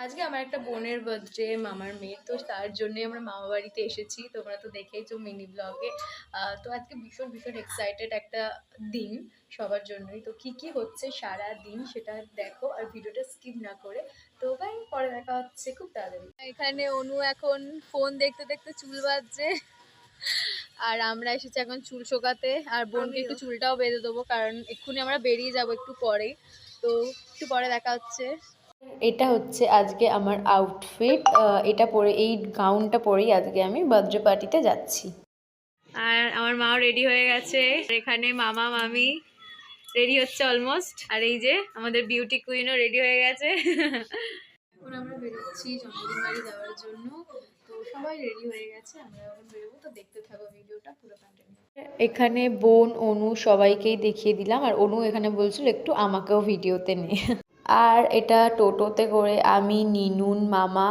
আজকে আমার একটা বোনের বার্থডে, মামার মেয়ে, তো তার জন্যই আমরা মামা বাড়িতে এসেছি। তোমরা তো দেখেইছো মিনি ব্লগে। তো আজকে ভীষণ ভীষণ এক্সাইটেড একটা দিন সবার জন্যই। তো কি কি হচ্ছে সারা দিন সেটা দেখো আর ভিডিওটা স্কিপ না করে। তো ভাই পরে দেখা হচ্ছে খুব তাড়াতাড়ি। এখানে অনু এখন ফোন দেখতে দেখতে চুল বাঁধছে, আর আমরা এসেছি এখন চুল শোকাতে। আর বোনকে একটু চুলটাও বেঁধে দেবো, কারণ এক্ষুনি আমরা বেরিয়ে যাবো একটু পরেই। তো একটু পরে দেখা হচ্ছে। এটা হচ্ছে আজকে আমার আউটফিট। এটা পরে, এই গাউনটা পরেই আজকে আমি বার্থডে পার্টিতে যাচ্ছি। আর আমার মাও রেডি হয়ে গেছে। এখানে মামা মামি রেডি হচ্ছে অলমোস্ট। আর এই যে আমাদের বিউটি কুইনও রেডি হয়ে গেছে। এখন আমরা বেরোচ্ছি জন্মদিন বাড়ি যাওয়ার জন্য। তো সবাই রেডি হয়ে গেছে, আমরা এখন বেরোবো। তো দেখতে থাকো ভিডিওটা পুরো কন্টিনিউ। এখানে বোন অনু সবাইকেই দেখিয়ে দিলাম, আর অনু এখানে বলছিল একটু আমাকেও ভিডিওতে নে। আর এটা টোটোতে করে আমি, নিনুন, মামা,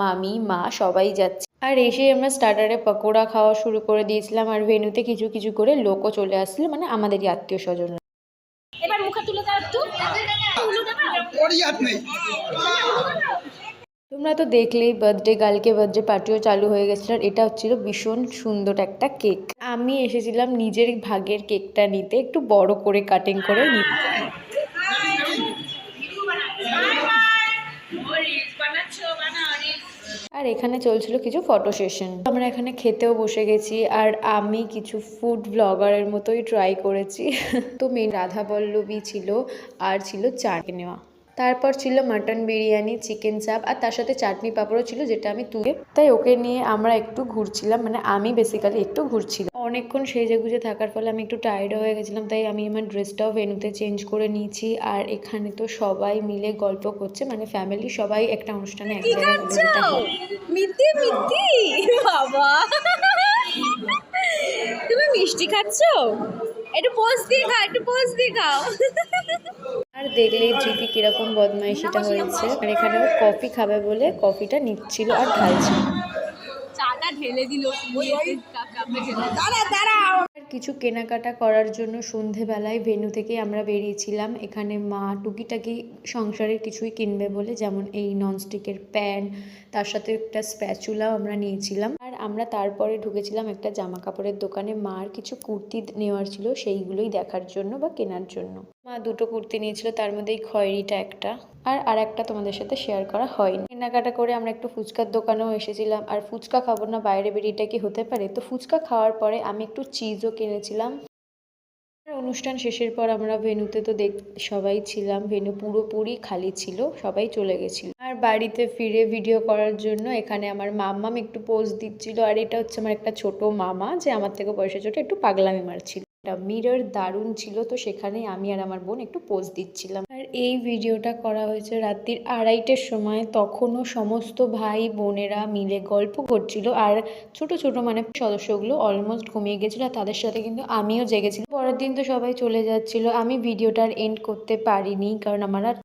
মামি, মা সবাই যাচ্ছি। আর এসে আমরা স্টার্টারে পকোড়া খাওয়া শুরু করে দিয়েছিলাম। আর ভেন্যুতে কিছু কিছু করে লোকও চলে আসছিল, মানে আমাদেরই আত্মীয় স্বজন। এবার মুখে তুলে দাও একটু। তোমরা তো দেখলেই বার্থডে গার্লকে বার্থডে পার্টিও চালু হয়ে গেছিল। আর এটা হচ্ছিল ভীষণ সুন্দর একটা কেক। আমি এসেছিলাম নিজের ভাগের কেকটা নিতে, একটু বড় করে কাটিং করে নিতে। আর এখানে চলছিল কিছু ফটো সেশন। আমরা এখানে খেতেও বসে গেছি, আর আমি কিছু ফুড ব্লগারের মতোই ট্রাই করেছি। তো মেন রাধা পল্লবী ছিল, আর ছিল চাট নেওয়া। তারপর ছিল মাটন বিরিয়ানি, চিকেন চাপ, আর তার সাথে চাটনি পাঁপড়ও ছিল, যেটা আমি তুলে। তাই ওকে নিয়ে আমরা একটু ঘুরছিলাম, মানে আমি বেসিক্যালি একটু ঘুরছিলাম। অনেকক্ষণ সেজে গুজে থাকার ফলে আমি একটু টায়ার্ড হয়ে গেছিলাম, তাই আমি আমার ড্রেসটাও ভেন্যুতে চেঞ্জ করে নিয়েছি। আর এখানে তো সবাই মিলে গল্প করছে, মানে ফ্যামিলি সবাই একটা অনুষ্ঠানে এক জায়গায় হলে যেটা হয়। মিতি মিতি বাবা, তুমি মিষ্টি খাচ্ছো? একটু পোজ দিয়ে খাও, একটু পোজ দিয়ে খাও। আর দেখলেই ধৃতি কিরকম বদমাইশিটা হয়েছে। আর এখানেও কফি খাবে বলে কফিটা নিচ্ছিল আর ঢালছিল। চাটা ঢেলে দিল। আর কিছু কেনাকাটা করার জন্য সন্ধেবেলায় ভেন্যু থেকে আমরা বেরিয়েছিলাম। এখানে মা টুকিটাকি সংসারের কিছুই কিনবে বলে, যেমন এই ননস্টিকের প্যান, তার সাথে একটা স্প্যাচুলাও আমরা নিয়েছিলাম। আর আমরা তারপরে ঢুকেছিলাম একটা জামা কাপড়ের দোকানে। মার কিছু কুর্তি নেওয়ার ছিল, সেইগুলোই দেখার জন্য বা কেনার জন্য। মা দুটো কুর্তি নিয়েছিল, তার মধ্যে এই খয়েরিটা একটা, আর একটা তোমাদের সাথে শেয়ার করা হয়নি। কেনাকাটা করে আমরা একটু ফুচকার দোকানেও এসেছিলাম। আর ফুচকা খাবো না বাইরে বেরিয়েটা কি হতে পারে? তো ফুচকা খাওয়ার পরে আমি একটু চিজও কিনেছিলাম। অনুষ্ঠান শেষের পর আমরা ভেন্যুতে তো সবাই ছিলাম, ভেন্যু পুরোপুরি খালি ছিল, সবাই চলে গেছিল। আর বাড়িতে ফিরে ভিডিও করার জন্য এখানে আমার মাম্মাম একটু পোজ দিচ্ছিল। আর এটা হচ্ছে আমার একটা ছোট মামা, যে আমার থেকে বয়সে ছোট, একটু পাগলামি মারছিল। একটা মিরর দারুণ ছিল, তো সেখানে আমি আর আমার বোন একটু পোজ দিচ্ছিলাম। আর এই ভিডিওটা করা হয়েছে রাত্রির 2:30-এর সময়। তখনও সমস্ত ভাই বোনেরা মিলে গল্প করছিল, আর ছোট ছোট মানে সদস্যগুলো অলমোস্ট ঘুমিয়ে গেছিল, আর তাদের সাথে কিন্তু আমিও জেগেছিলাম। পরের দিন তো সবাই চলে যাচ্ছিল, আমি ভিডিওটার এন্ড করতে পারিনি, কারণ আমার আর